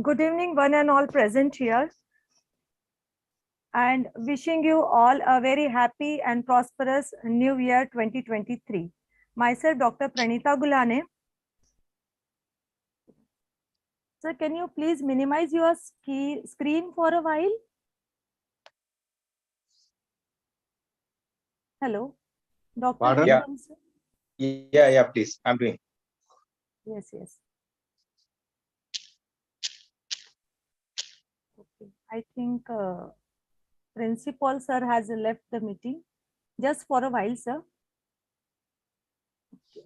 Good evening, one and all present here, and wishing you all a very happy and prosperous New Year 2023. Myself, Dr. Pranita Gulane. Sir, can you please minimize your screen for a while? Hello, Dr. Pardon? Tikam, sir. Yeah, please. I'm doing. Yes. Okay. I think Principal sir has left the meeting. Just for a while, sir. Okay.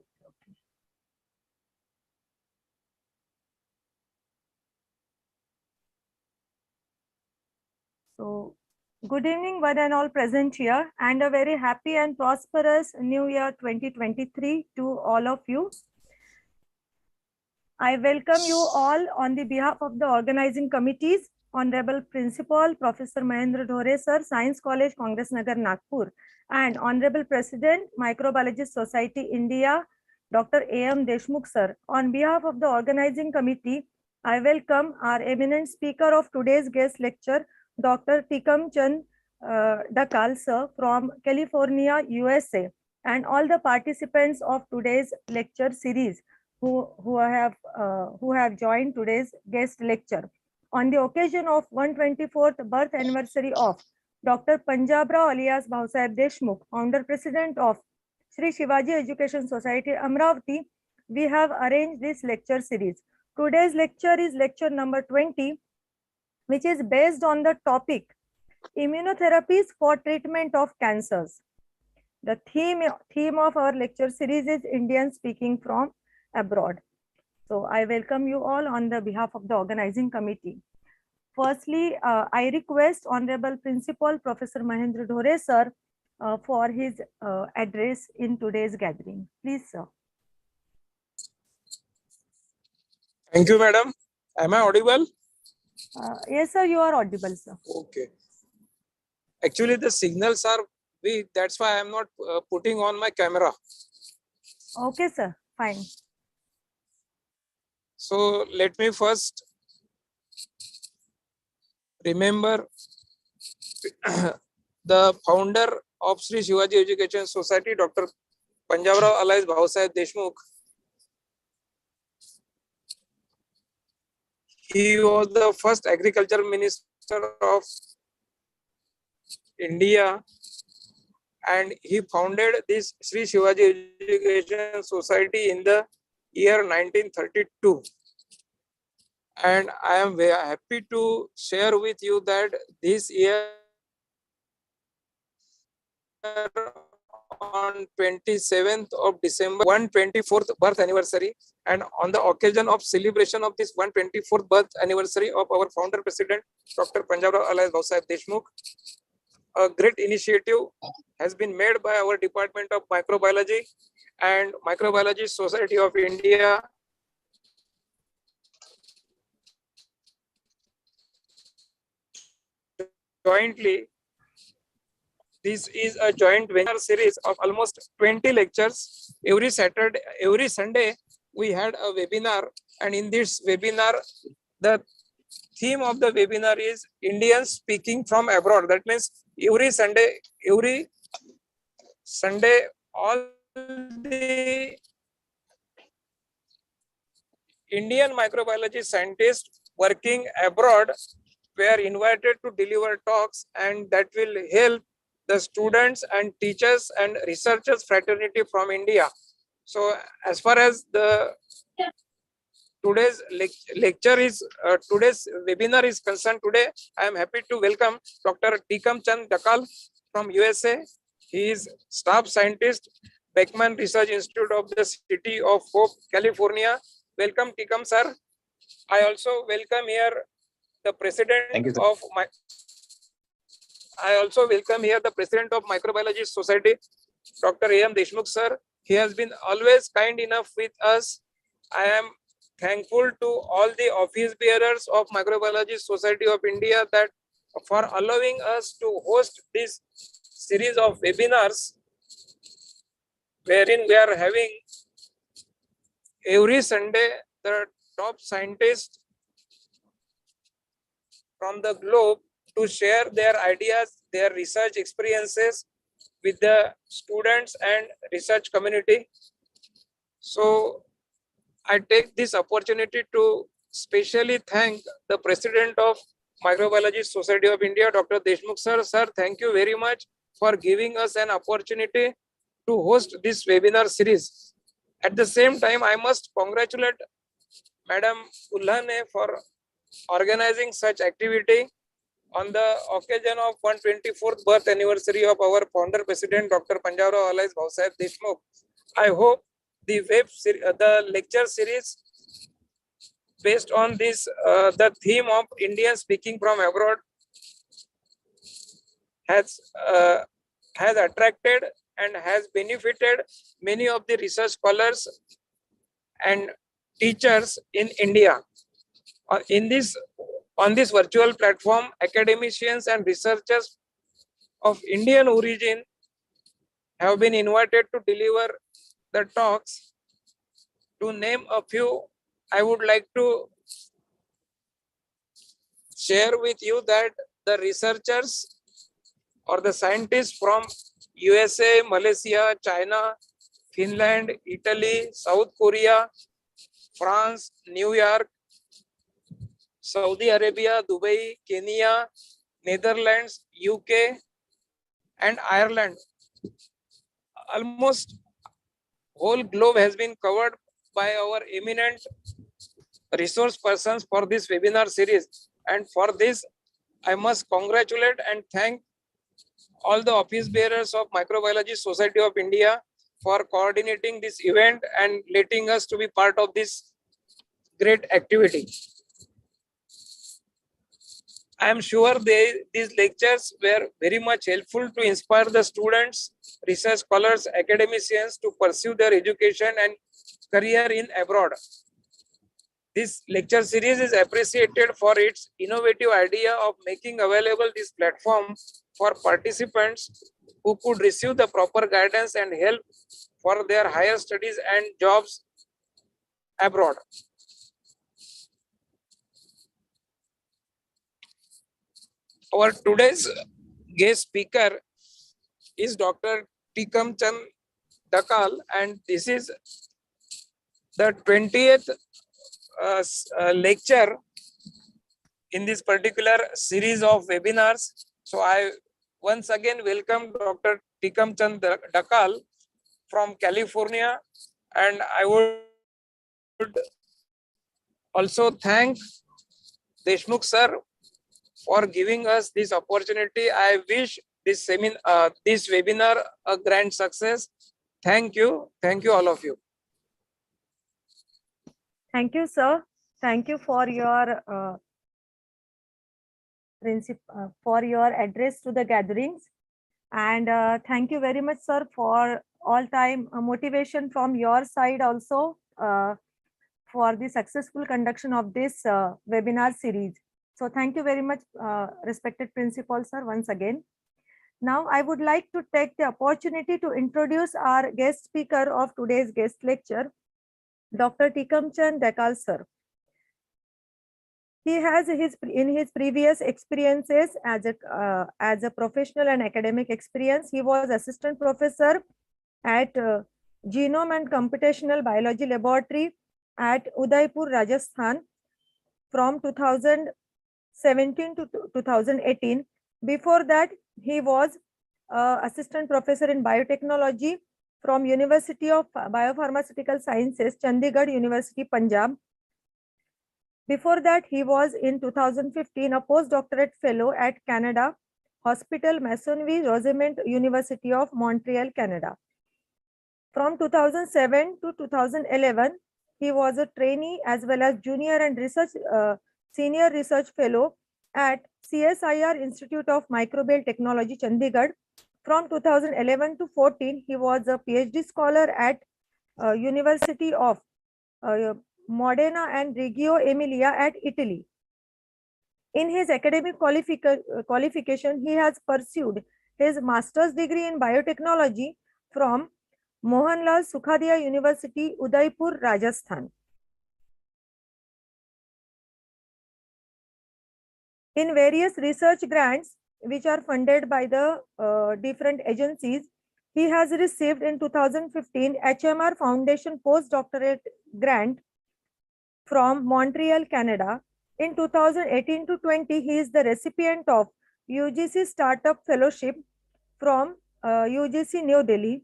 So, good evening, one and all present here, and a very happy and prosperous New Year 2023 to all of you. I welcome you all on the behalf of the organizing committees, Honorable Principal Professor Mahendra Dhore Sir, Science College, Congress Nagar, Nagpur, and Honorable President, Microbiologist Society, India, Dr. A.M. Deshmukh Sir. On behalf of the organizing committee, I welcome our eminent speaker of today's guest lecture, Dr. Tikam Chand Dakal Sir from California, USA, and all the participants of today's lecture series who have joined today's guest lecture. On the occasion of 124th birth anniversary of Dr. Panjabrao alias Bhausaheb Deshmukh, founder president of Sri Shivaji Education Society, Amravati, we have arranged this lecture series. Today's lecture is lecture number 20, which is based on the topic Immunotherapies for treatment of cancers. The theme of our lecture series is Indian speaking from abroad. So I welcome you all on the behalf of the organizing committee. Firstly, I request Honorable Principal Professor Mahendra Dhore Sir for his address in today's gathering. Please, sir. Thank you, madam. Am I audible? Yes, sir, you are audible, sir. Okay. Actually, the signals are weak. That's why I am not putting on my camera. Okay, sir. Fine. So let me first remember the founder of Sri Shivaji Education Society, Dr. Panjabrao alias Bhausaheb Deshmukh. He was the first agriculture minister of India, and he founded this Sri Shivaji Education Society in the year 1932. And I am very happy to share with you that this year on 27th of December, 124th birth anniversary, and on the occasion of celebration of this 124th birth anniversary of our founder president, Dr. Panjabrao alias Bhausaheb Deshmukh, a great initiative has been made by our Department of Microbiology and Microbiology Society of India jointly. This is a joint webinar series of almost 20 lectures. Every Sunday, we had a webinar, and in this webinar, the theme of the webinar is Indians speaking from abroad. That means every Sunday, all the Indian microbiology scientists working abroad were invited to deliver talks, and that will help the students and teachers and researchers fraternity from India. So as far as the today's lecture is today's webinar is concerned, today I am happy to welcome Dr. Tikam Chand Dakal from USA. He is staff scientist, Beckman Research Institute of the City of Hope, California. Welcome, Tikam sir. I also welcome here the president of Microbiology Society, Dr. A.M. Deshmukh sir. He has been always kind enough with us. I am thankful to all the office bearers of Microbiology Society of India that for allowing us to host this series of webinars, wherein we are having every Sunday the top scientists from the globe to share their ideas, their research experiences with the students and research community. So I take this opportunity to specially thank the President of Microbiology Society of India, Dr. Deshmukh sir. Sir, thank you very much for giving us an opportunity to host this webinar series. At the same time, I must congratulate Madam Ulhane for organizing such activity on the occasion of 124th birth anniversary of our founder president, Dr. Panjabrao Alais Bhausaheb Deshmukh. I hope the the lecture series based on this, the theme of India speaking from abroad has attracted and has benefited many of the research scholars and teachers in India. On this virtual platform, academicians and researchers of Indian origin have been invited to deliver the talks. To name a few, I would like to share with you that the researchers or the scientists from USA, Malaysia, China, Finland, Italy, South Korea, France, New York, Saudi Arabia, Dubai, Kenya, Netherlands, UK, and Ireland. Almost whole globe has been covered by our eminent resource persons for this webinar series. And for this, I must congratulate and thank all the office bearers of Microbiology Society of India for coordinating this event and letting us to be part of this great activity. I am sure these lectures were very much helpful to inspire the students, research scholars, academicians to pursue their education and career in abroad. This lecture series is appreciated for its innovative idea of making available this platform for participants who could receive the proper guidance and help for their higher studies and jobs abroad. Our today's guest speaker is Dr. Tikam Chand Dakal, and this is the 20th lecture in this particular series of webinars. So I once again welcome Dr. Tikam Chand Dakal from California, and I would also thank Deshmukh sir for giving us this opportunity. I wish this webinar a grand success. Thank you all of you. Thank you, sir. Thank you for your address to the gatherings, and thank you very much, sir, for all-time motivation from your side also for the successful conduction of this webinar series. So thank you very much, respected principal, sir, once again. Now I would like to take the opportunity to introduce our guest speaker of today's guest lecture, Dr. Tikam Chand Dakal, sir. He has in his previous experiences as a professional and academic experience, he was assistant professor at Genome and Computational Biology Laboratory at Udaipur, Rajasthan from 2017 to 2018. Before that, he was assistant professor in biotechnology from University of Biopharmaceutical Sciences, Chandigarh University, Punjab. Before that, he was in 2015 a postdoctorate fellow at Canada Hospital Maisonneuve Rosemont University of Montreal, Canada. From 2007 to 2011, he was a trainee as well as junior and senior research fellow at CSIR Institute of Microbial Technology, Chandigarh. From 2011 to 14, he was a PhD scholar at University of Modena and Reggio Emilia at Italy. In his academic qualification, he has pursued his master's degree in biotechnology from Mohanlal Sukhadia University, Udaipur, Rajasthan. In various research grants, which are funded by the different agencies, he has received in 2015 HMR Foundation postdoctorate grant from Montreal, Canada. In 2018 to 20, he is the recipient of UGC Startup Fellowship from UGC New Delhi.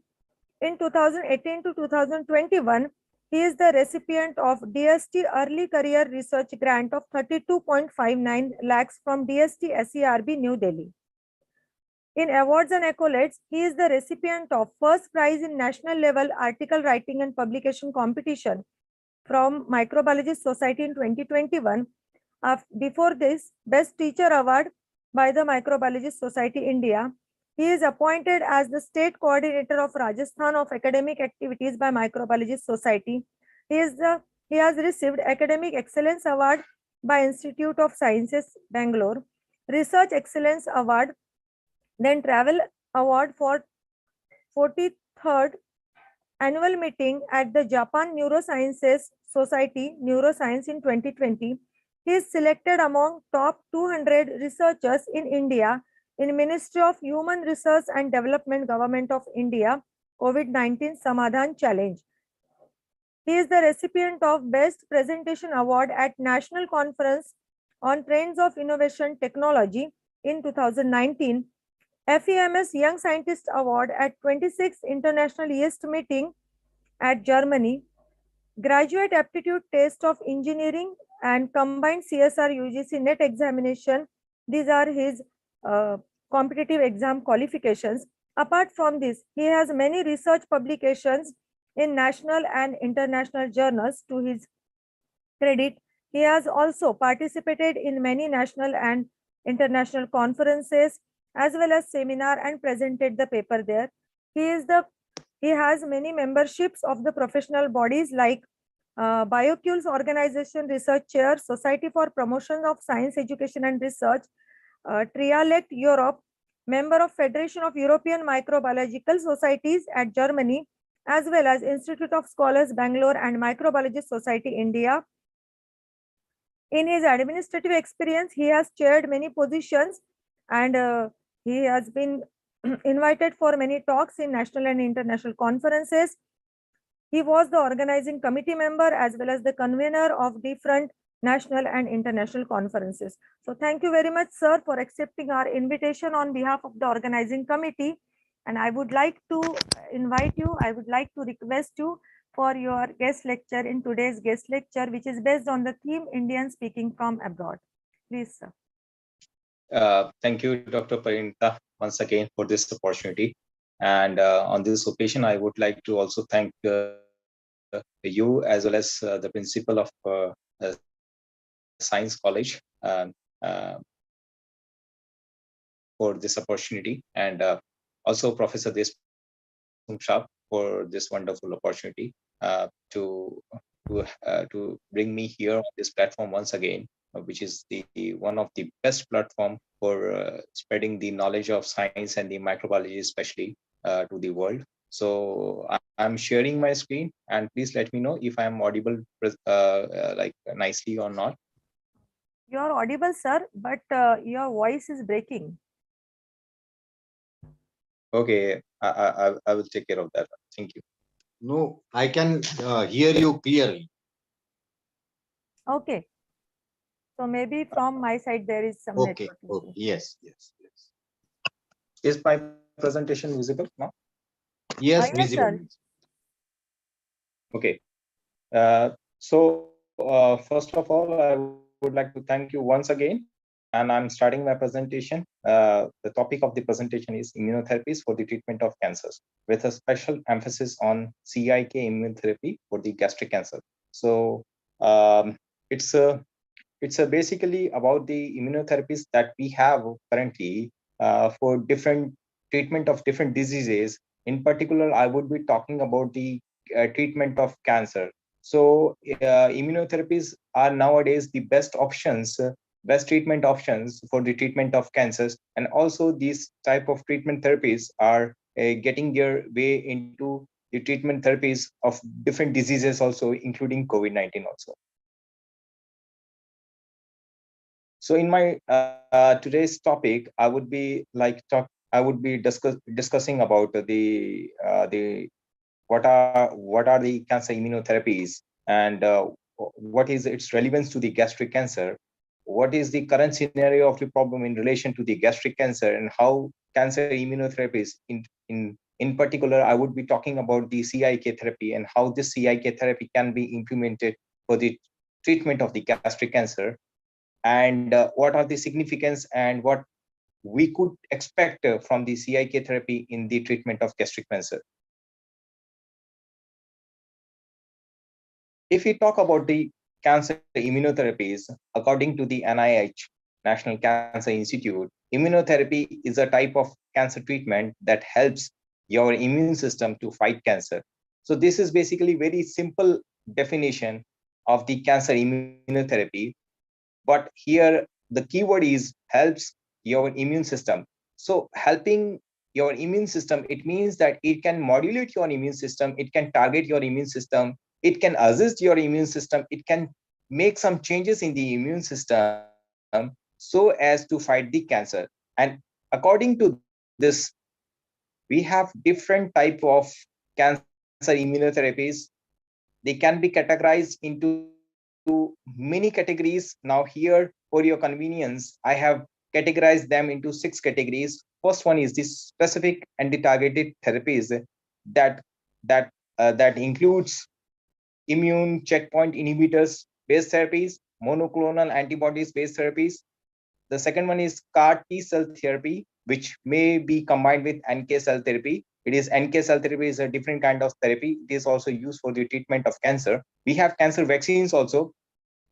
In 2018 to 2021, he is the recipient of DST Early Career Research Grant of 32.59 lakhs from DST SERB New Delhi. In awards and accolades, he is the recipient of first prize in national level article writing and publication competition from Microbiologist Society in 2021. Before this, Best Teacher Award by the Microbiologist Society India. He is appointed as the State Coordinator of Rajasthan of Academic Activities by Microbiologist Society. He has received Academic Excellence Award by Institute of Sciences, Bangalore, Research Excellence Award, then Travel Award for 43rd Annual Meeting at the Japan Neurosciences Society Neuroscience in 2020. He is selected among top 200 researchers in India in Ministry of Human Research and Development, Government of India, COVID-19 Samadhan Challenge. He is the recipient of Best Presentation Award at National Conference on Trends of Innovation Technology in 2019, FEMS Young Scientist Award at 26th International Yeast Meeting at Germany, Graduate Aptitude Test of Engineering and Combined CSR UGC NET examination. These are his competitive exam qualifications. Apart from this, he has many research publications in national and international journals to his credit. He has also participated in many national and international conferences as well as seminar and presented the paper there. He has many memberships of the professional bodies like Biocules Organization Research Chair, Society for Promotion of Science Education and Research, Trialect Europe, member of Federation of European Microbiological Societies at Germany, as well as Institute of Scholars Bangalore and Microbiologist Society India. In his administrative experience, he has chaired many positions and he has been invited for many talks in national and international conferences. He was the organizing committee member as well as the convener of different national and international conferences. So thank you very much, sir, for accepting our invitation on behalf of the organizing committee. And I would like to request you for your guest lecture in today's guest lecture, which is based on the theme Indian speaking from abroad. Please, sir. Thank you, Dr. Parinita, once again for this opportunity. And on this occasion, I would like to also thank you as well as the principal of Science College for this opportunity, and also Professor Deshmukh for this wonderful opportunity to bring me here on this platform once again, which is the one of the best platform for spreading the knowledge of science and the microbiology especially to the world. So I'm sharing my screen, and please let me know if I'm audible like nicely or not. You are audible, sir, but your voice is breaking. Okay, I will take care of that. Thank you. No, I can hear you clearly. Okay. So maybe from my side there is some Okay. network issue. Yes. Is my presentation visible now? Yes, Yes, visible. sir. Okay. First of all, I would like to thank you once again. And I'm starting my presentation. The topic of the presentation is immunotherapies for the treatment of cancers, with a special emphasis on CIK immunotherapy for the gastric cancer. So it's basically about the immunotherapies that we have currently for different treatment of different diseases. In particular, I would be talking about the treatment of cancer. So immunotherapies are nowadays the best options, best treatment options for the treatment of cancers. And also these type of treatment therapies are getting their way into the treatment therapies of different diseases also, including COVID-19 also. So in my today's topic, I would be discussing about the what are the cancer immunotherapies, and what is its relevance to the gastric cancer, what is the current scenario of the problem in relation to the gastric cancer, and how cancer immunotherapies in particular, I would be talking about the CIK therapy and how this CIK therapy can be implemented for the treatment of the gastric cancer, and what are the significance and what we could expect from the CIK therapy in the treatment of gastric cancer. If we talk about the cancer immunotherapies, according to the NIH, National Cancer Institute, immunotherapy is a type of cancer treatment that helps your immune system to fight cancer. So this is basically very simple definition of the cancer immunotherapy. But here the keyword is helps your immune system. So helping your immune system, it means that it can modulate your immune system, it can target your immune system, it can assist your immune system, it can make some changes in the immune system so as to fight the cancer. And according to this, we have different type of cancer immunotherapies. They can be categorized into many categories. Now here, for your convenience, I have categorized them into 6 categories. First one is the specific and the targeted therapies that that includes immune checkpoint inhibitors based therapies, monoclonal antibodies based therapies. The second one is CAR T cell therapy, which may be combined with NK cell therapy. It is NK cell therapy is a different kind of therapy. It is also used for the treatment of cancer. We have cancer vaccines also.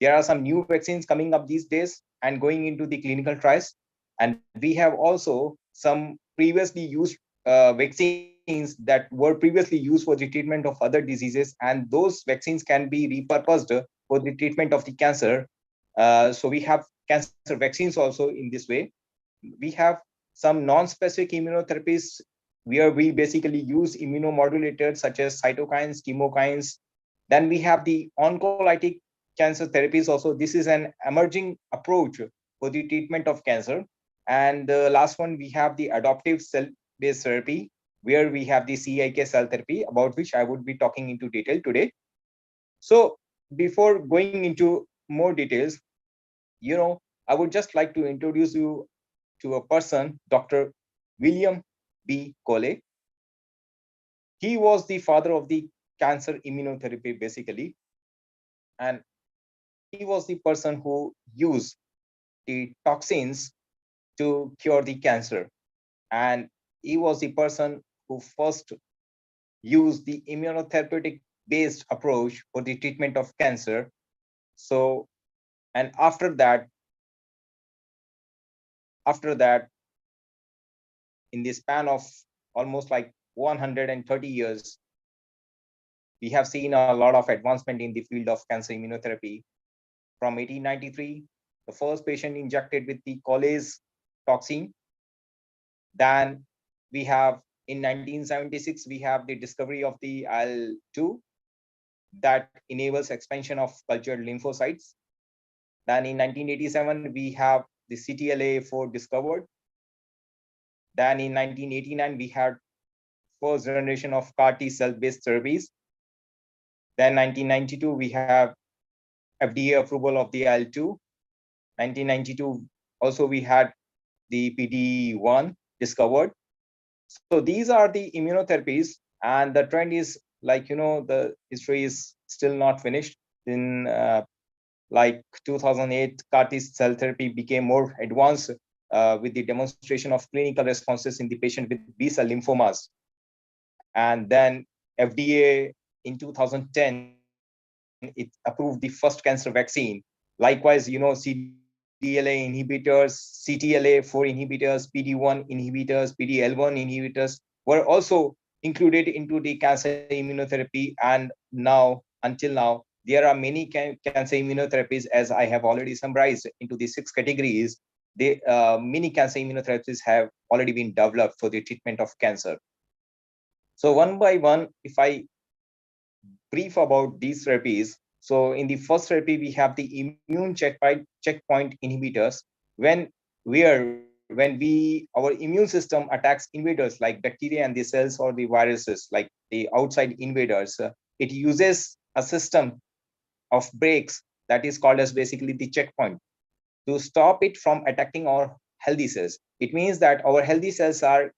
There are some new vaccines coming up these days and going into the clinical trials. And we have also some previously used vaccines that were previously used for the treatment of other diseases, and those vaccines can be repurposed for the treatment of the cancer. So we have cancer vaccines also in this way. We have some non-specific immunotherapies where we basically use immunomodulators such as cytokines, chemokines. Then we have the oncolytic cancer therapies also. This is an emerging approach for the treatment of cancer. And the last one, we have the adoptive cell-based therapy, where we have the CIK cell therapy, about which I would be talking into detail today. So before going into more details, I would just like to introduce you to a person, Dr. William B. Coley. He was the father of the cancer immunotherapy, basically. And he was the person who used the toxins to cure the cancer. And he was the person who first used the immunotherapeutic based approach for the treatment of cancer. So, and after that, in the span of almost like 130 years, we have seen a lot of advancement in the field of cancer immunotherapy. From 1893, the first patient injected with the Coley's toxin. Then we have in 1976, we have the discovery of the IL-2 that enables expansion of cultured lymphocytes. Then in 1987, we have the CTLA4 discovered. Then in 1989, we had first generation of CAR T cell based therapies. Then 1992, we have FDA approval of the IL-2. 1992, also we had the PD-1 discovered. So these are the immunotherapies, and the trend is like, the history is still not finished. In like 2008, CAR T cell therapy became more advanced with the demonstration of clinical responses in the patient with B-cell lymphomas. And then FDA in 2010, it approved the first cancer vaccine. Likewise, CDLA inhibitors, CTLA4 inhibitors, PD-1 inhibitors, PD-L1 inhibitors were also included into the cancer immunotherapy. And now, until now, there are many cancer immunotherapies, as I have already summarized into the 6 categories. Many cancer immunotherapies have already been developed for the treatment of cancer. So one by one, if I brief about these therapies, So in the first therapy, we have the immune checkpoint inhibitors. When our immune system attacks invaders like bacteria and the cells or the viruses, like the outside invaders, it uses a system of breaks that is called as basically the checkpoint to stop it from attacking our healthy cells. It means that our healthy cells are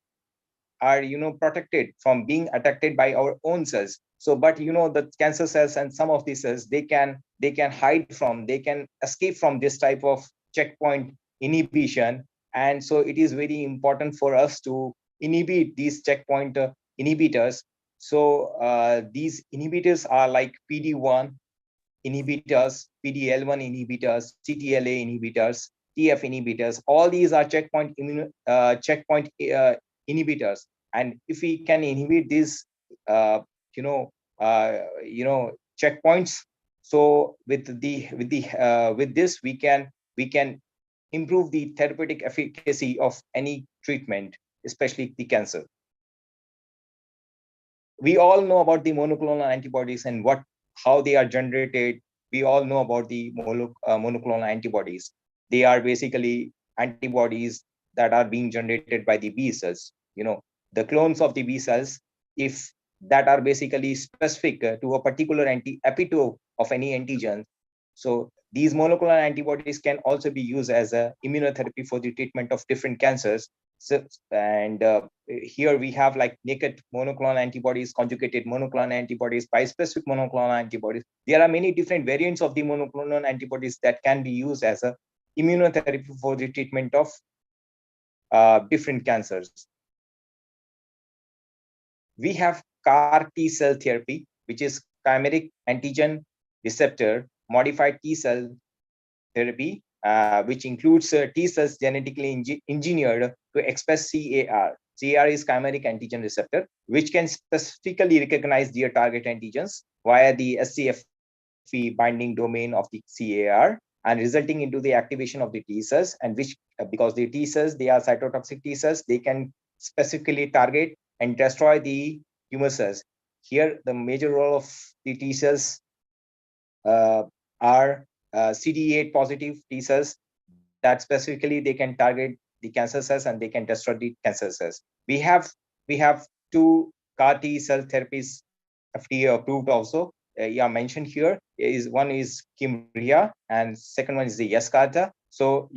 protected from being attacked by our own cells. So but the cancer cells and some of these cells, they can hide from, they can escape from this type of checkpoint inhibition. And so it is very important for us to inhibit these checkpoint inhibitors. So these inhibitors are like PD-1 inhibitors, PDL1 inhibitors, CTLA inhibitors, TF inhibitors. All these are checkpoint inhibitors. And if we can inhibit these, checkpoints, so with this we can improve the therapeutic efficacy of any treatment, especially the cancer. We all know about the monoclonal antibodies and how they are generated. We all know about the monoclonal antibodies. They are basically antibodies that are being generated by the B cells. The clones of the B cells, if that are basically specific to a particular epitope of any antigen. So these monoclonal antibodies can also be used as a immunotherapy for the treatment of different cancers. So, and here we have like naked monoclonal antibodies, conjugated monoclonal antibodies, bispecific monoclonal antibodies. There are many different variants of the monoclonal antibodies that can be used as a immunotherapy for the treatment of different cancers. We have CAR T cell therapy, which is chimeric antigen receptor modified T cell therapy, which includes T cells genetically engineered to express CAR. CAR is chimeric antigen receptor, which can specifically recognize their target antigens via the SCFP binding domain of the CAR, and resulting into the activation of the T cells, and which, because the T cells, they are cytotoxic T cells, they can specifically target and destroy the tumor cells. Here, the major role of the T cells are CD8 positive T cells that specifically they can target the cancer cells and they can destroy the cancer cells. We have two CAR T cell therapies FDA approved also. Mentioned here is one is Kymriah and second one is the Yescarta. So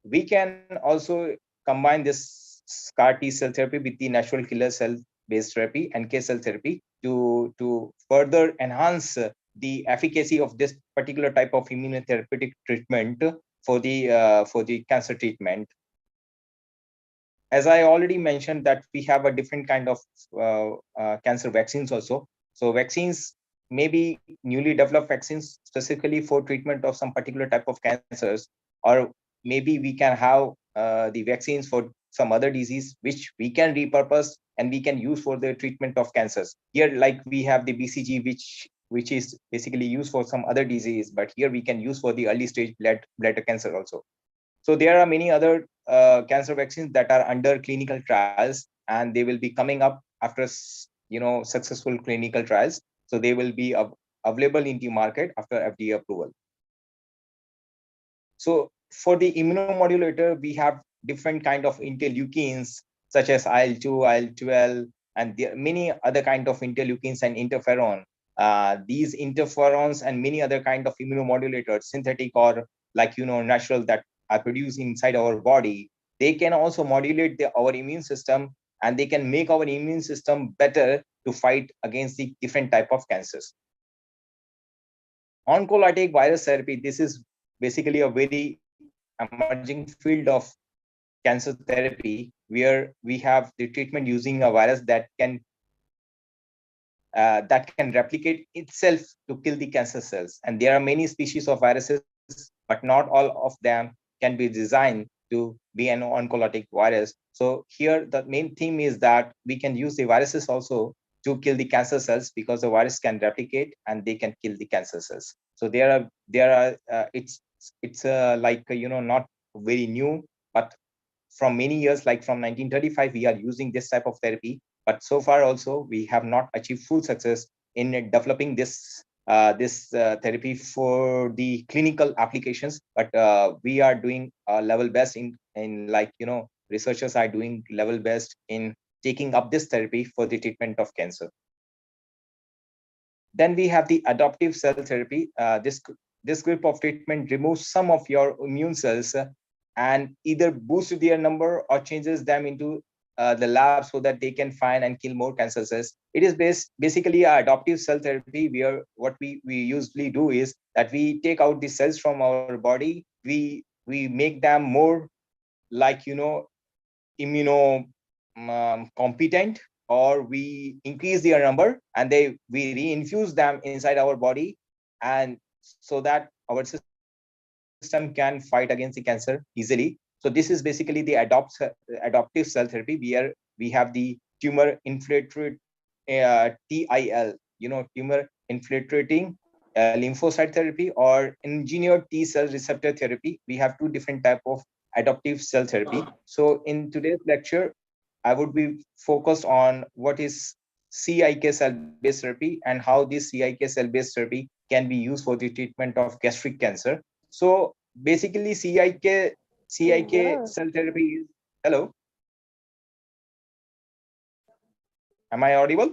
we can also combine this CAR T cell therapy with the natural killer cell based therapy, NK cell therapy, to further enhance the efficacy of this particular type of immunotherapeutic treatment for the cancer treatment. As I already mentioned, that we have a different kind of cancer vaccines also. So vaccines may be newly developed vaccines specifically for treatment of some particular type of cancers, or maybe we can have the vaccines for some other disease which we can repurpose and we can use for the treatment of cancers. Here, like we have the BCG, which is basically used for some other disease, but here we can use for the early stage bladder cancer also. So there are many other cancer vaccines that are under clinical trials, and they will be coming up after successful clinical trials. So they will be available in the market after FDA approval. So for the immunomodulator, we have different kind of interleukins such as IL-2, IL-12, and there are many other kind of interleukins and interferon. These interferons and many other kind of immunomodulators, synthetic or natural, that are produced inside our body, they can also modulate our immune system, and they can make our immune system better to fight against the different type of cancers. Oncolytic virus therapy, this is basically a very emerging field of cancer therapy, where we have the treatment using a virus that can replicate itself to kill the cancer cells. And there are many species of viruses, but not all of them can be designed to be an oncolytic virus. So here the main theme is that we can use the viruses also to kill the cancer cells, because the virus can replicate and they can kill the cancer cells. So it's not very new, but from many years, like from 1935, we are using this type of therapy. But so far also, we have not achieved full success in developing this this therapy for the clinical applications, but we are doing level best in like, researchers are doing level best in taking up this therapy for the treatment of cancer. Then we have the adoptive cell therapy. This group of treatment removes some of your immune cells and either boosts their number or changes them into the lab so that they can find and kill more cancer cells. It is basically a adoptive cell therapy, where what we usually do is that we take out the cells from our body, we make them more like, immuno competent, or we increase their number and we reinfuse them inside our body, and so that our system can fight against the cancer easily. So this is basically the adoptive cell therapy, where we have the tumor infiltrate TIL, tumor infiltrating lymphocyte therapy, or engineered T cell receptor therapy. We have two different type of adoptive cell therapy. So in today's lecture, I would be focused on what is CIK cell-based therapy and how this CIK cell-based therapy can be used for the treatment of gastric cancer. So basically, CIK cell therapy is, hello, am I audible?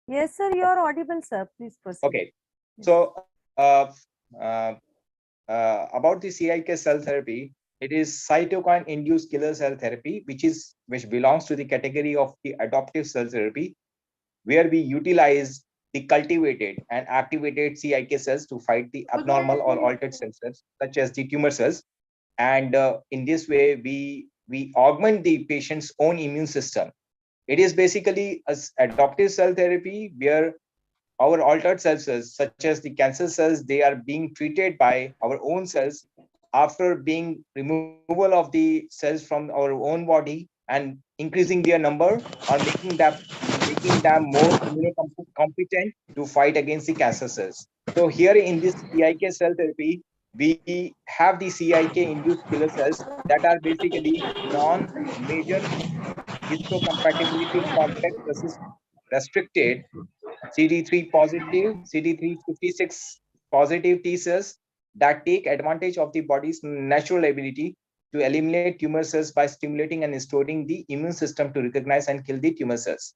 Yes, sir, you are audible, sir. Please proceed. Okay. So about the CIK cell therapy, it is cytokine-induced killer cell therapy, which belongs to the category of the adoptive cell therapy, where we utilize the cultivated and activated CIK cells to fight the abnormal or altered cells, such as the tumor cells. And in this way, we augment the patient's own immune system. It is basically an adoptive cell therapy where our altered cells, such as the cancer cells, they are being treated by our own cells after being removal of the cells from our own body and increasing their number, or making them more immunocompetent to fight against the cancer cells. So here in this CIK cell therapy, we have the CIK induced killer cells that are basically non-major histocompatibility complex restricted CD3 positive, CD356 positive T cells that take advantage of the body's natural ability to eliminate tumor cells by stimulating and restoring the immune system to recognize and kill the tumor cells.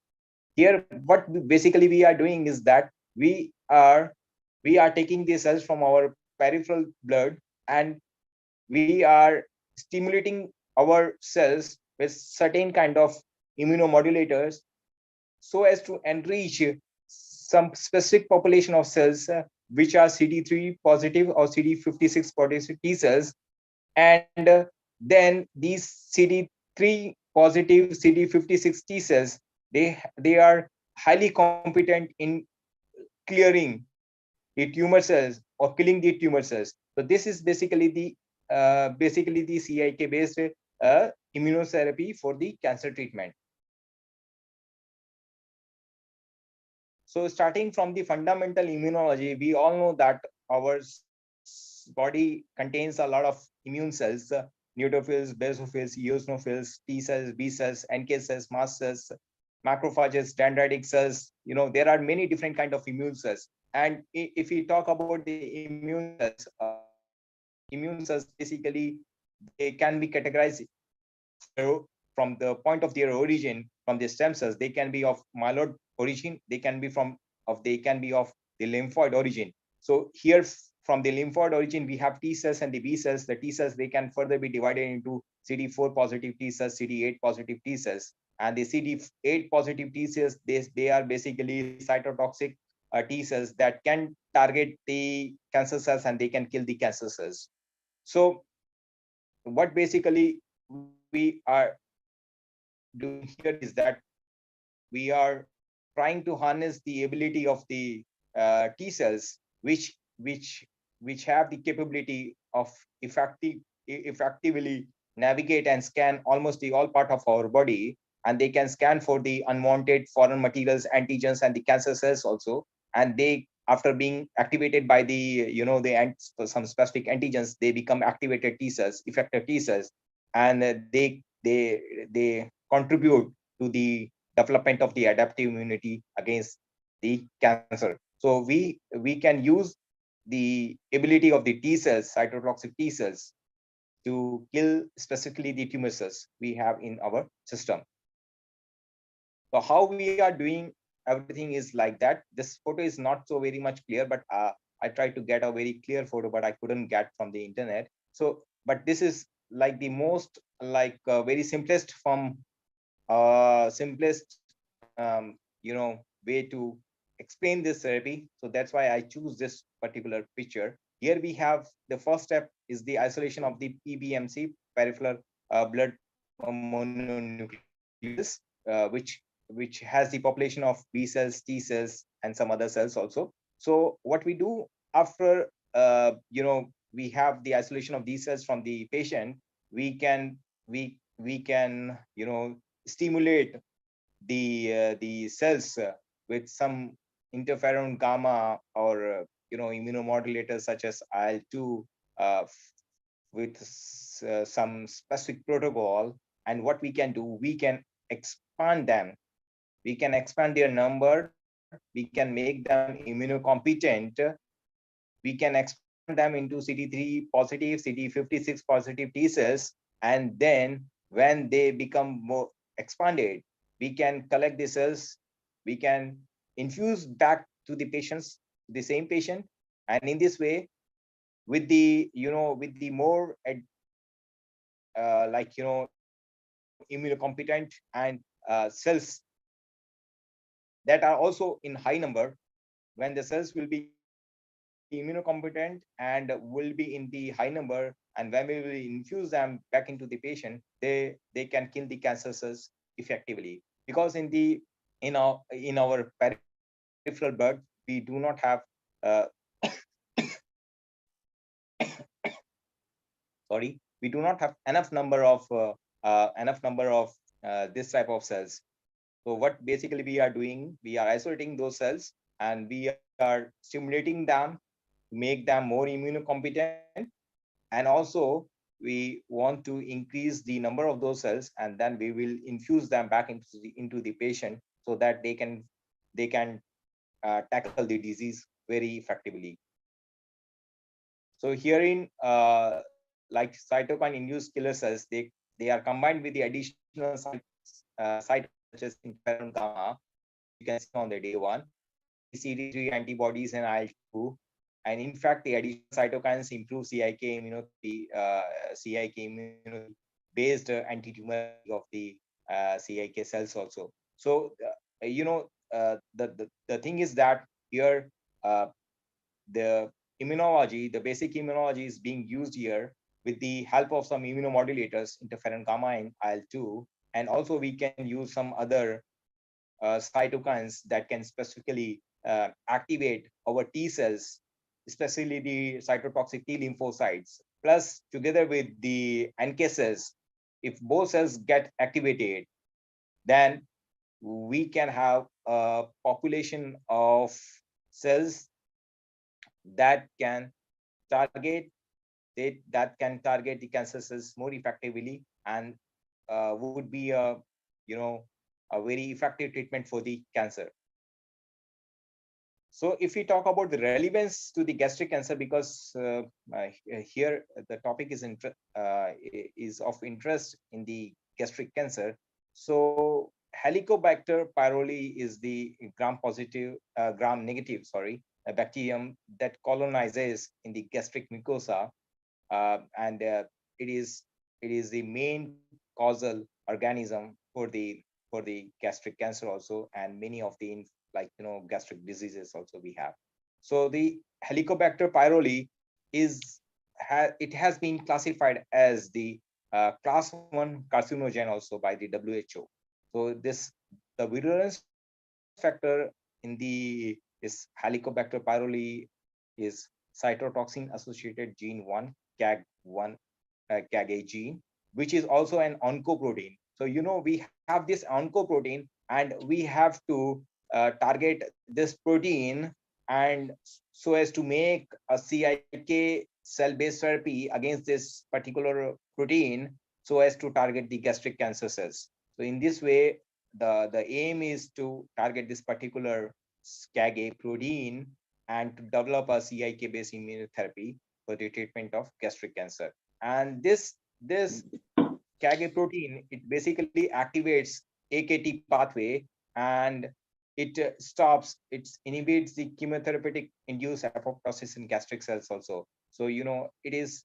Here, what basically we are doing is that we are taking the cells from our peripheral blood, and we are stimulating our cells with certain kind of immunomodulators so as to enrich some specific population of cells which are CD3 positive or CD56 positive T cells, and then these CD3 positive CD56 T cells, they are highly competent in clearing the tumor cells or killing the tumor cells. So this is basically the CIK based immunotherapy for the cancer treatment. So starting from the fundamental immunology, we all know that our body contains a lot of immune cells, neutrophils, basophils, eosinophils, T cells, B cells, NK cells, mast cells, macrophages, dendritic cells. There are many different kind of immune cells. And if we talk about the immune cells, basically, they can be categorized from the point of their origin from the stem cells. They can be of myeloid origin, they can be of the lymphoid origin. So here from the lymphoid origin, we have T cells and the B cells. The T cells, they can further be divided into CD4 positive T cells, CD8 positive T cells, and the CD8 positive T cells, they are basically cytotoxic T cells that can target the cancer cells and they can kill the cancer cells. So what basically we are doing here is that we are trying to harness the ability of the T cells, which have the capability of effectively navigate and scan almost all part of our body, and they can scan for the unwanted foreign materials, antigens, and the cancer cells also. And they, after being activated by the some specific antigens, they become activated T cells, effector T cells, and they contribute to the development of the adaptive immunity against the cancer. So we can use the ability of the T cells, cytotoxic T cells, to kill specifically the tumor cells we have in our system. So how we are doing everything is like that. This photo is not so very much clear, but I tried to get a very clear photo, but I couldn't get from the internet. So, but this is like the most very simplest form, simplest way to explain this therapy. So that's why I choose this particular picture. Here we have the first step is the isolation of the PBMC, peripheral blood mononucleus, which has the population of B cells, T cells, and some other cells also. So what we do after we have the isolation of these cells from the patient, we can stimulate the cells with some interferon gamma or immunomodulators such as IL-2 with some specific protocol. And what we can do, we can expand them. We can expand their number. We can make them immunocompetent. We can expand them into CD3 positive, CD56 positive T cells. And then when they become more expanded, we can collect the cells. We can infuse back to the patients, the same patient. And in this way, with the more immunocompetent and cells that are also in high number, when the cells will be immunocompetent and will be in the high number, and when we will infuse them back into the patient, they can kill the cancer cells effectively. Because in our peripheral blood, we do not have we do not have enough number of this type of cells. So what basically we are doing, we are isolating those cells and we are stimulating them to make them more immunocompetent. And also we want to increase the number of those cells, and then we will infuse them back into the patient so that they can tackle the disease very effectively. So herein, like cytokine induced killer cells, they are combined with the additional cytokines such as interferon gamma. You can see on the day one, CD3 antibodies and IL-2. And in fact, the additional cytokines improve CIK immunotherapy, based anti-tumor of the CIK cells also. So the thing is that here the immunology, the basic immunology is being used here with the help of some immunomodulators, interferon gamma and IL-2, and also we can use some other cytokines that can specifically activate our T cells, especially the cytotoxic T lymphocytes, plus together with the NK cells. If both cells get activated, then we can have a population of cells that can target the cancer cells more effectively, and would be a very effective treatment for the cancer. So if we talk about the relevance to the gastric cancer, because here the topic is of interest in the gastric cancer. So Helicobacter pyroly is the gram-negative, a bacterium that colonizes in the gastric mucosa, and it is the main causal organism for the gastric cancer also, and many of the gastric diseases also we have. So the Helicobacter pyroly it has been classified as the class 1 carcinogen also by the WHO. So the virulence factor in this Helicobacter pyroly is cytotoxin associated gene 1, CAG1, gene, which is also an oncoprotein. So we have this oncoprotein, and we have to target this protein, and so as to make a CIK cell-based therapy against this particular protein, so as to target the gastric cancer cells. So in this way, the aim is to target this particular CAG protein and to develop a CIK based immunotherapy for the treatment of gastric cancer. And this CAG protein, it basically activates AKT pathway, and it stops, it inhibits the chemotherapeutic induced apoptosis in gastric cells also. So it is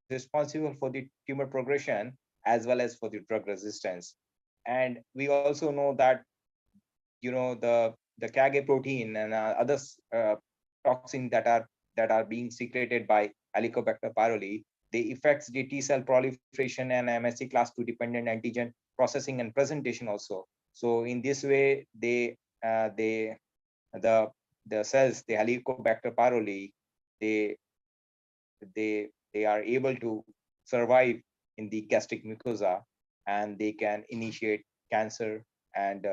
responsible for the tumor progression as well as for the drug resistance. And we also know that the CAG protein and other toxin that are being secreted by Helicobacter pyroli, they affects the T cell proliferation and MSC class 2 dependent antigen processing and presentation also. So in this way, the the cells, the Helicobacter pyroli, they they are able to survive in the gastric mucosa, and they can initiate cancer, and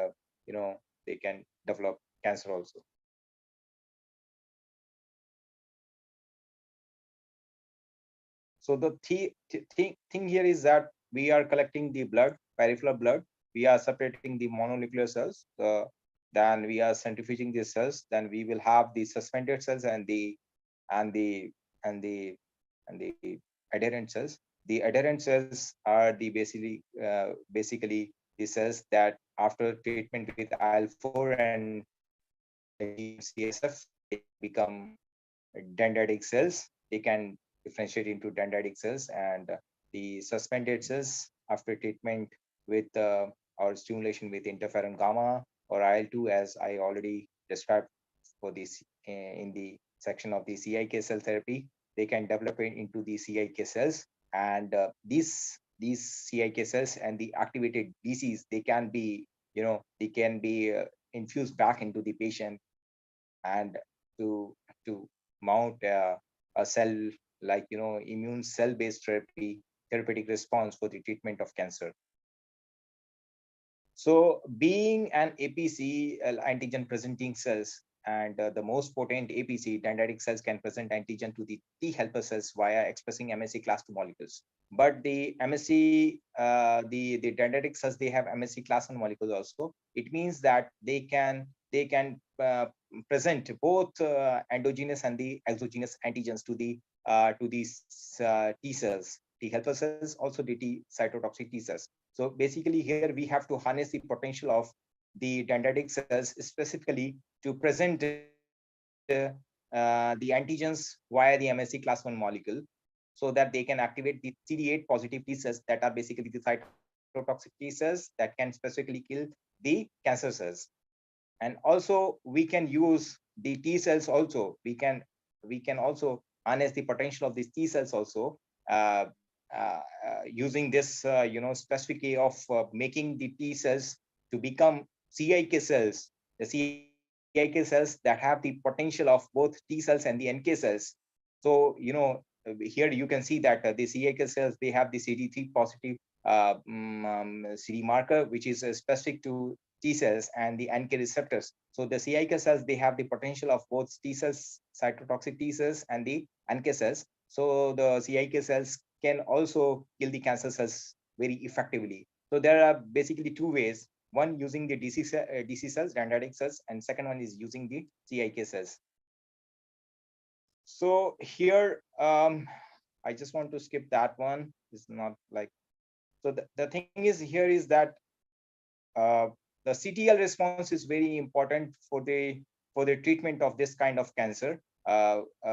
they can develop cancer also. So the thing here is that we are collecting the blood, peripheral blood. We are separating the mononuclear cells. Then we are centrifuging the cells. Then we will have the suspended cells and the and the and the and the adherent cells. The adherent cells are the basically the cells that after treatment with IL-4 and CSF, they become dendritic cells. They can differentiate into dendritic cells, and the suspended cells after treatment with or stimulation with interferon gamma or IL-2, as I already described for this in the section of the CIK cell therapy, they can develop it into the CIK cells, and these CIK cells and the activated DCs, they can be infused back into the patient, and to mount a cell like immune cell based therapeutic response for the treatment of cancer. So being an APC antigen presenting cells, and the most potent APC dendritic cells can present antigen to the T helper cells via expressing MSC class 2 molecules. But the MSC, the dendritic cells, they have MSC class 1 molecules also. It means that they can present both endogenous and the exogenous antigens to these T cells, T helper cells, also the T cytotoxic T cells. So basically here we have to harness the potential of the dendritic cells specifically to present the antigens via the MSC class 1 molecule, so that they can activate the CD8 positive T cells that are basically the cytotoxic T cells that can specifically kill the cancer cells. And also we can use the T cells also. We can also harness the potential of these T cells also, using this specific way of making the T cells to become CIK cells, the CIK cells that have the potential of both T cells and the NK cells. So here you can see that the CIK cells, they have the CD3 positive CD marker, which is specific to T cells and the NK receptors. So the CIK cells, they have the potential of both T cells, cytotoxic T cells, and the NK cells. So the CIK cells can also kill the cancer cells very effectively. So there are basically two ways: one using the DC cells, dendritic cells, and second one is using the CIK cells. So here, I just want to skip that one. It's not like, so the thing is here is that the CTL response is very important for the treatment of this kind of cancer,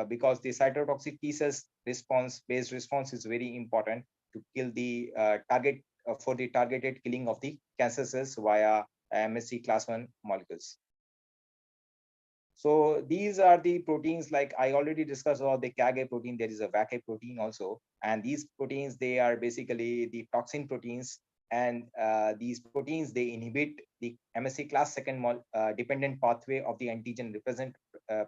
because the cytotoxic T cells based response is very important to kill the target for the targeted killing of the cancer cells via MSC class 1 molecules. So these are the proteins, like I already discussed about the CAG protein. There is a VAC protein also, and these proteins, they are basically the toxin proteins, and these proteins, they inhibit the MSC class 2 dependent pathway of the antigen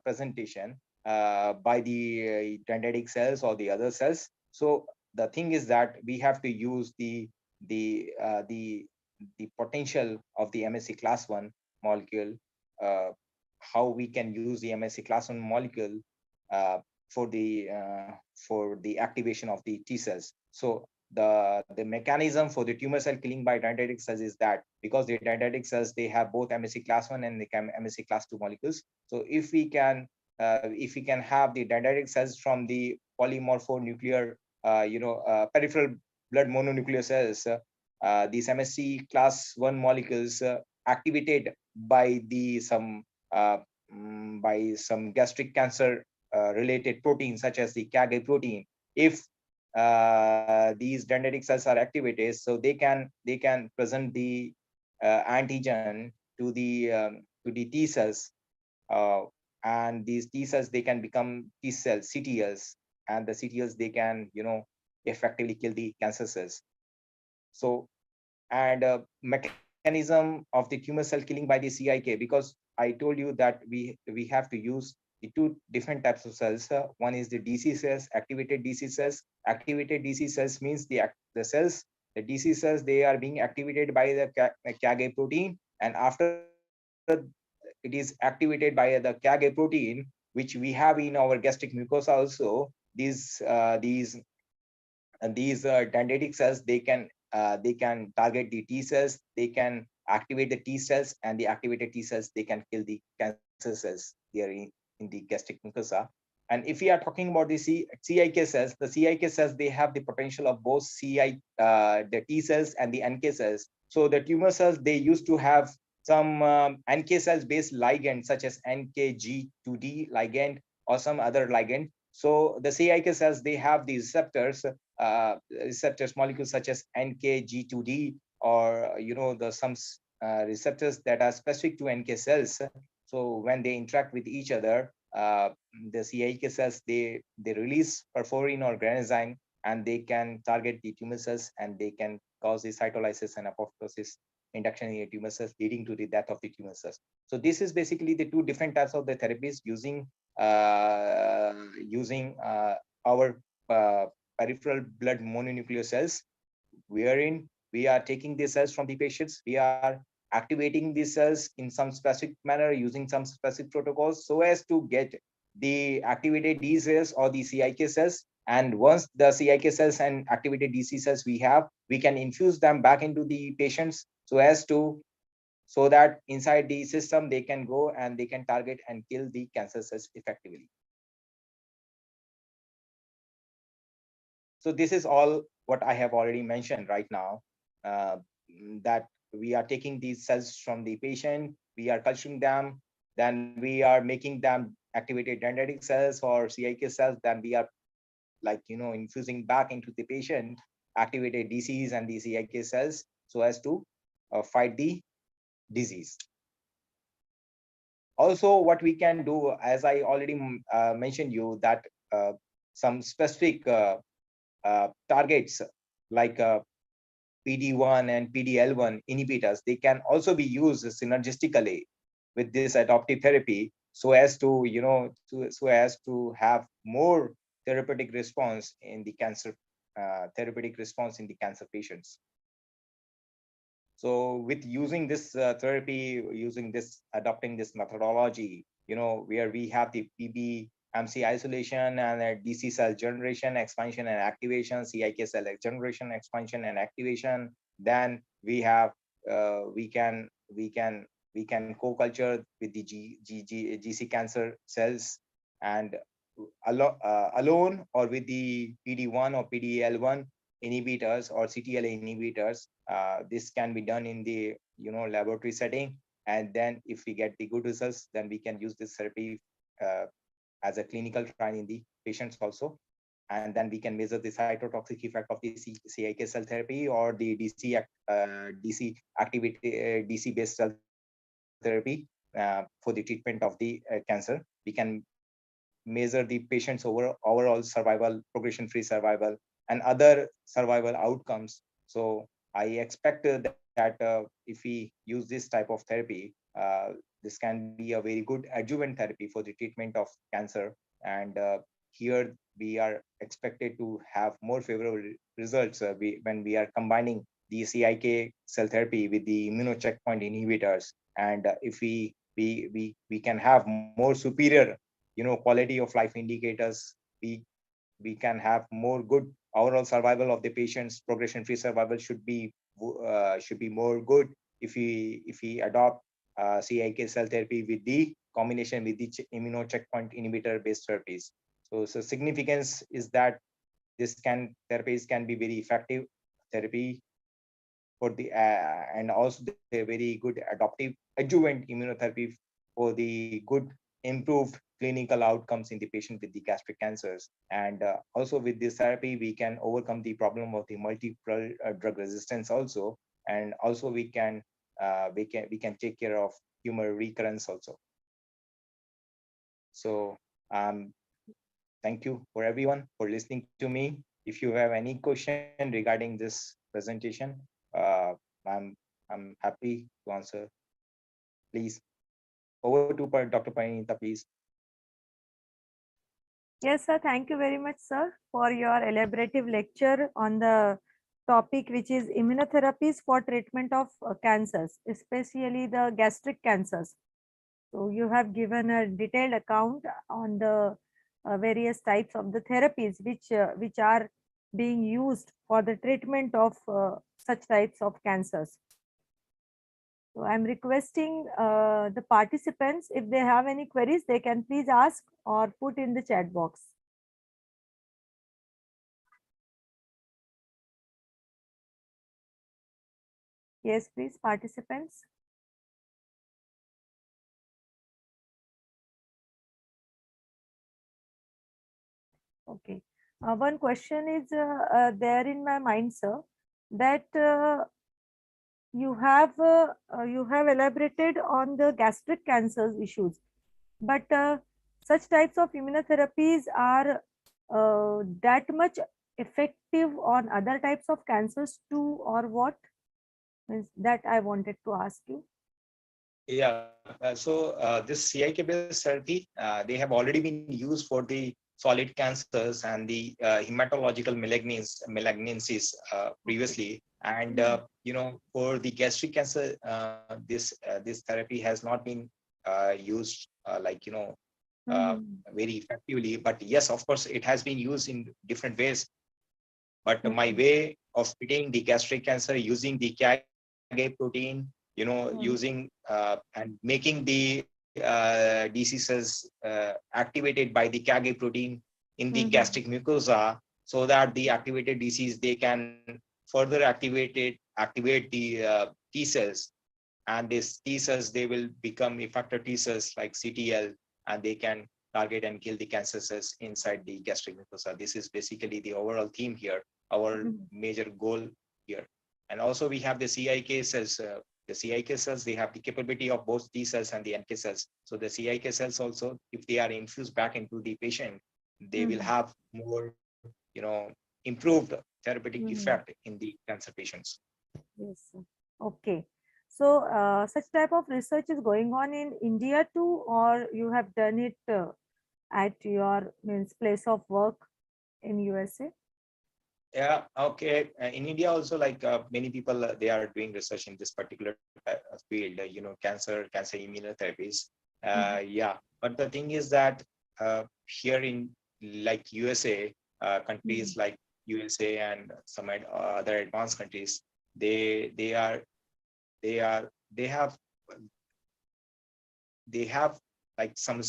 presentation by the dendritic cells or the other cells. So the thing is that we have to use the potential of the MSC class 1 molecule, how we can use the MSC class 1 molecule for the activation of the T cells. So the mechanism for the tumor cell killing by dendritic cells is that because the dendritic cells, they have both MSC class 1 and the MSC class 2 molecules. So if we can have the dendritic cells from the polymorphonuclear peripheral blood mononuclear cells, these MSC class 1 molecules activated by some gastric cancer related proteins such as the KAG protein. If these dendritic cells are activated, so they can present the antigen to the T cells, and these T cells, they can become T cells, CTLs, and the CTLs, they can effectively kill the cancer cells. So, and mechanism of the tumor cell killing by the CIK, because I told you that we have to use the two different types of cells. One is the DC cells, activated DC cells. Activated DC cells means the cells, the DC cells, they are being activated by the KAG protein, and after it is activated by the KAG protein, which we have in our gastric mucosa also, these dendritic cells, they can target the T cells, they can activate the T cells, and the activated T cells, they can kill the cancer cells there in the gastric mucosa. And if we are talking about the CIK cells, the CIK cells, they have the potential of both the T cells and the NK cells. So the tumor cells, they used to have some NK cells based ligand such as NKG2D ligand or some other ligand. So the CIK cells, they have these receptors molecules such as NKG2D, or some receptors that are specific to NK cells. So when they interact with each other, the CIK cells, they release perforin or granzyme, and they can target the tumor cells, and they can cause the cytolysis and apoptosis induction in the tumor cells, leading to the death of the tumor cells. So this is basically the two different types of the therapies using our peripheral blood mononuclear cells, wherein we are taking these cells from the patients, we are activating these cells in some specific manner using some specific protocols so as to get the activated D cells or the CIK cells. And once the CIK cells and activated DC cells we can infuse them back into the patients so that inside the system they can go and they can target and kill the cancer cells effectively. So this is all what I have already mentioned right now, that we are taking these cells from the patient, we are culturing them, then we are making them activated dendritic cells or CIK cells, then we are infusing back into the patient activated DCs and the CIK cells so as to fight the disease. Also, what we can do, as I already mentioned you, that some specific targets like PD1 and PDL1 inhibitors, they can also be used synergistically with this adoptive therapy so as to have more therapeutic response in the cancer patients. So with using this therapy, adopting this methodology, where we have the PBMC isolation and DC cell generation, expansion and activation, CIK cell generation, expansion and activation, then we have we can co-culture with the GC cancer cells, and alone or with the PD1 or PDL1 inhibitors or CTL inhibitors. This can be done in the laboratory setting, and then if we get the good results, then we can use this therapy as a clinical trial in the patients also, and then we can measure the cytotoxic effect of the CIK cell therapy or the DC based cell therapy for the treatment of the cancer. We can measure the patient's overall survival, progression-free survival, and other survival outcomes. So I expect that if we use this type of therapy, this can be a very good adjuvant therapy for the treatment of cancer. And here we are expected to have more favorable results when we are combining the CIK cell therapy with the immunocheckpoint inhibitors. And if we can have more superior quality of life indicators, we can have more good overall survival of the patients, progression-free survival should be more good if we adopt CIK cell therapy with the combination with the immuno checkpoint inhibitor based therapies. So significance is that therapies can be very effective therapy for the and also the very good adoptive adjuvant immunotherapy for the good improved clinical outcomes in the patient with the gastric cancers. And also with this therapy, we can overcome the problem of the multiple drug resistance also, and also we can take care of tumor recurrence also. So thank you for everyone for listening to me. If you have any question regarding this presentation, I'm happy to answer. Please, over to Dr. Parinita, please. Yes, sir. Thank you very much, sir, for your elaborative lecture on the topic, which is immunotherapies for treatment of cancers, especially the gastric cancers. So you have given a detailed account on the various types of the therapies which are being used for the treatment of such types of cancers. So I'm requesting the participants, if they have any queries, they can please ask or put in the chat box. Yes, please, participants. Okay. One question is there in my mind, sir, that you have elaborated on the gastric cancers issues, but such types of immunotherapies are that much effective on other types of cancers too, or what? Means that I wanted to ask you. Yeah, this CIK based therapy, they have already been used for the solid cancers and the hematological malignancies previously. And for the gastric cancer, this therapy has not been used very effectively. But yes, of course, it has been used in different ways. But my way of treating the gastric cancer using the KAG protein, using and making the diseases activated by the KAG protein in the gastric mucosa, so that the activated disease, they can further activate the T cells, and these T cells, they will become effector T cells like CTL, and they can target and kill the cancer cells inside the gastric mucosa. This is basically the overall theme here, our major goal here. And also we have the CIK cells. The CIK cells, they have the capability of both T cells and the NK cells. So the CIK cells also, if they are infused back into the patient, they will have more, improved therapeutic effect in the cancer patients. Yes, sir. Okay. So such type of research is going on in India too, or you have done it at your place of work in USA? Yeah, okay. In India also, like many people, they are doing research in this particular field, cancer immunotherapies. Yeah, but the thing is that here in like USA, countries like USA and some other advanced countries, they have like some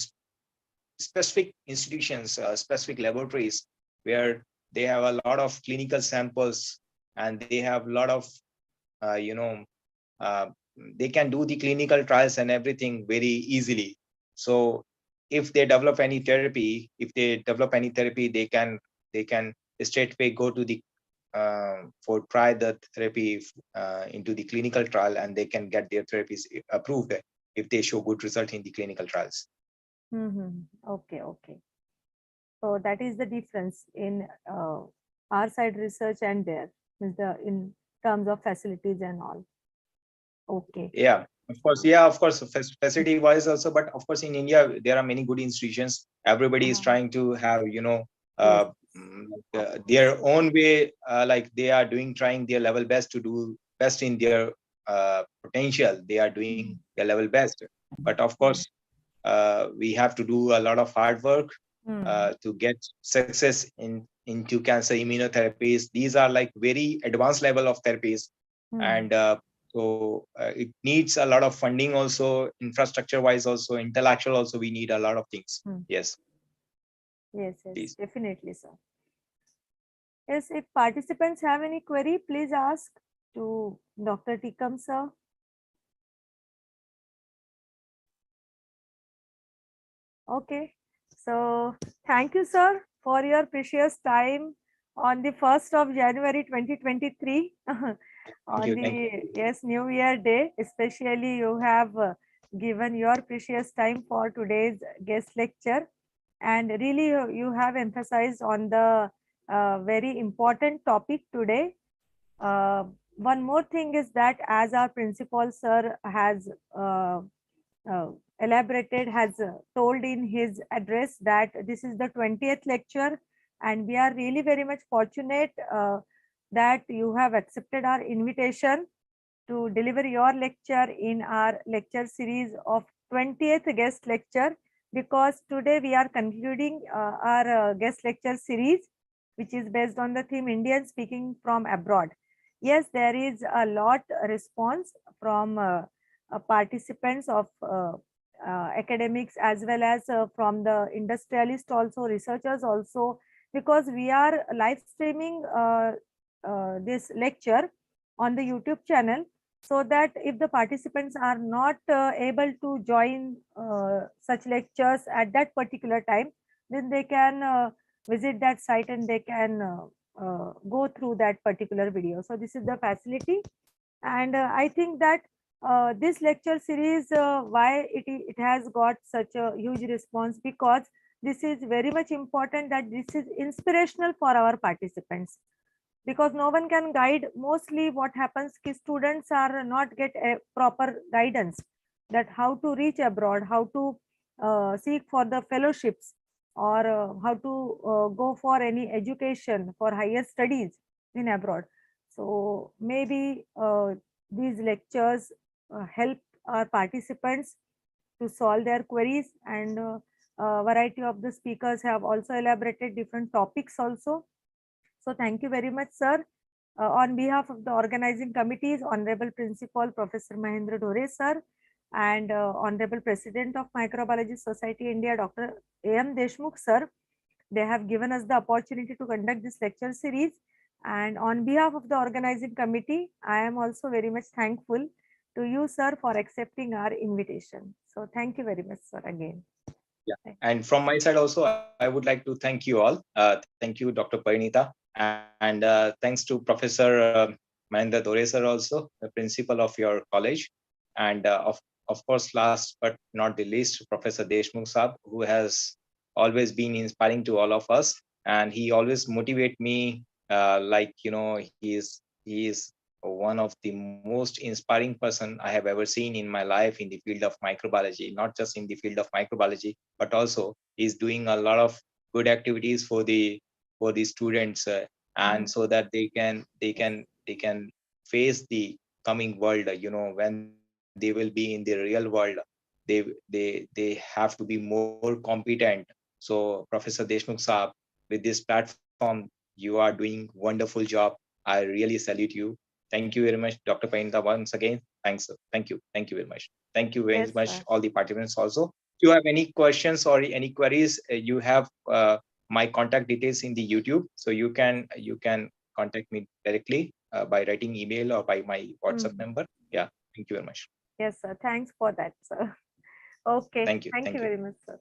specific institutions, specific laboratories where they have a lot of clinical samples, and they have a lot of, they can do the clinical trials and everything very easily. So if they develop any therapy, they can straight away go to the try the therapy into the clinical trial, and they can get their therapies approved if they show good result in the clinical trials. Okay. So that is the difference in our side research and there is in terms of facilities and all. Okay. Yeah, of course, facility wise also, but of course in India there are many good institutions. Everybody is trying to have their own way, like they are trying their level best to do best in their potential. They are doing their level best, but of course we have to do a lot of hard work to get success in into cancer immunotherapies. These are like very advanced level of therapies, and so it needs a lot of funding also, infrastructure wise also, intellectual also. We need a lot of things. Yes. Yes, Please. definitely, sir. Yes, if participants have any query, please ask to Dr. Tikam, sir. Okay, so thank you, sir, for your precious time on the 1st of January 2023 on the New Year day. Especially you have given your precious time for today's guest lecture, and really you have emphasized on the very important topic today. One more thing is that, as our principal sir has uh, elaborated, has told in his address, that this is the 20th lecture, and we are really very much fortunate that you have accepted our invitation to deliver your lecture in our lecture series of 20th guest lecture, because today we are concluding our guest lecture series, which is based on the theme Indian speaking from abroad. Yes, there is a lot response from participants of academics, as well as from the industrialists also, researchers also, because we are live streaming this lecture on the YouTube channel, so that if the participants are not able to join such lectures at that particular time, then they can visit that site and they can go through that particular video. So this is the facility, and I think that this lecture series, why it has got such a huge response, because this is very much important, that this is inspirational for our participants, because no one can guide. Mostly what happens is students are not get a proper guidance, that how to reach abroad, how to seek for the fellowships, or how to go for any education for higher studies in abroad. So maybe these lectures help our participants to solve their queries, and variety of the speakers have also elaborated different topics also. So thank you very much, sir. On behalf of the organizing committees, Honorable Principal Professor Mahendra Dhore, sir, and Honorable President of Microbiology Society India, Dr. A.M. Deshmukh, sir, they have given us the opportunity to conduct this lecture series. And on behalf of the organizing committee, I am also very much thankful to you, sir, for accepting our invitation. So thank you very much, sir, again. Yeah. And from my side also, I would like to thank you all. Thank you, Dr. Parinita. And thanks to Professor Mahendra Dhore sir also, the principal of your college. And of course, last but not the least, Professor Deshmukh Saab, who has always been inspiring to all of us. And he always motivate me, like, you know, he is one of the most inspiring person I have ever seen in my life in the field of microbiology, not just in the field of microbiology, but also is doing a lot of good activities for the students, and so that they can face the coming world. You know, when they will be in the real world, they have to be more competent. So Professor Deshmukh Saab, with this platform, you are doing wonderful job. I really salute you. Thank you very much, Dr. Painta, once again. Thanks, sir. Thank you very much. Thank you very much, Sir. all the participants also. If you have any questions or any queries, you have my contact details in the YouTube, so you can contact me directly by writing email or by my WhatsApp number. Yeah, thank you very much. Yes, sir. Thanks for that, sir. Okay. Thank you. Thank you very much, sir.